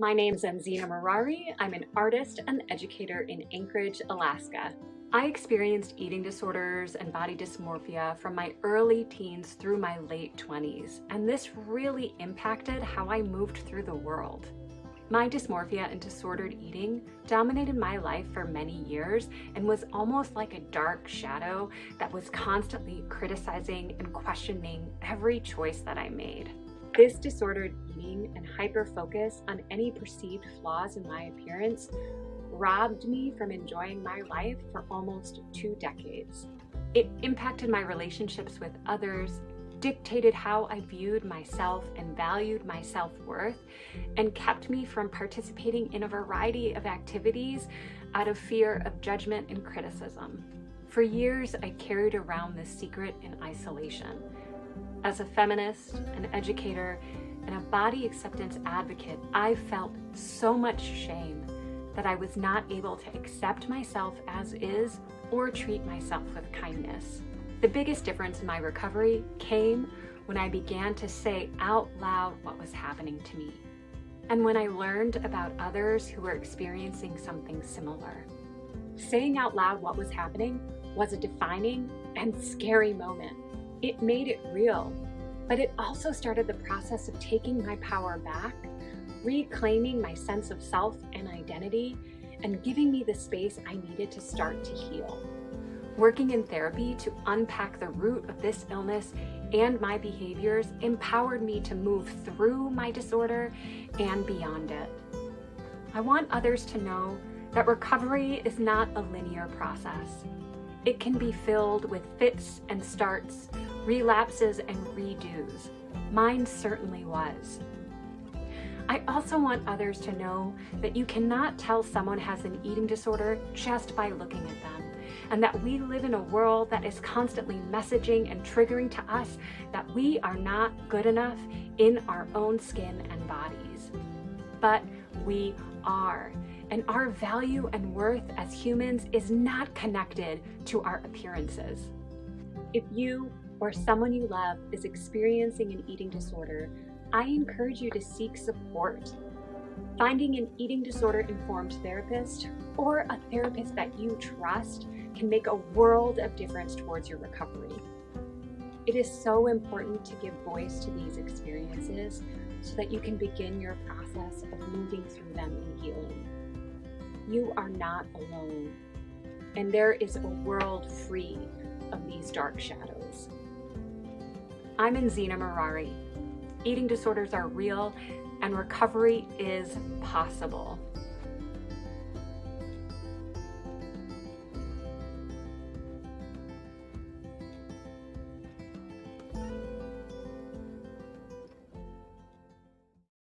My name's Enzina Marrari. I'm an artist and educator in Anchorage, Alaska. I experienced eating disorders and body dysmorphia from my early teens through my late 20s, and this really impacted how I moved through the world. My dysmorphia and disordered eating dominated my life for many years and was almost like a dark shadow that was constantly criticizing and questioning every choice that I made. This disordered eating and hyper-focus on any perceived flaws in my appearance robbed me from enjoying my life for almost 2 decades. It impacted my relationships with others, dictated how I viewed myself and valued my self-worth, and kept me from participating in a variety of activities out of fear of judgment and criticism. For years, I carried around this secret in isolation. As a feminist, an educator, and a body acceptance advocate, I felt so much shame that I was not able to accept myself as is or treat myself with kindness. The biggest difference in my recovery came when I began to say out loud what was happening to me, and when I learned about others who were experiencing something similar. Saying out loud what was happening was a defining and scary moment. It made it real, but it also started the process of taking my power back, reclaiming my sense of self and identity, and giving me the space I needed to start to heal. Working in therapy to unpack the root of this illness and my behaviors empowered me to move through my disorder and beyond it. I want others to know that recovery is not a linear process. It can be filled with fits and starts, relapses and redos. Mine certainly was. I also want others to know that you cannot tell someone has an eating disorder just by looking at them, and that we live in a world that is constantly messaging and triggering to us that we are not good enough in our own skin and bodies. But we are, and our value and worth as humans is not connected to our appearances. If you or someone you love is experiencing an eating disorder, I encourage you to seek support. Finding an eating disorder-informed therapist or a therapist that you trust can make a world of difference towards your recovery. It is so important to give voice to these experiences so that you can begin your process of moving through them in healing. You are not alone, and there is a world free of these dark shadows. I'm Enzina Marrari. Eating disorders are real, and recovery is possible.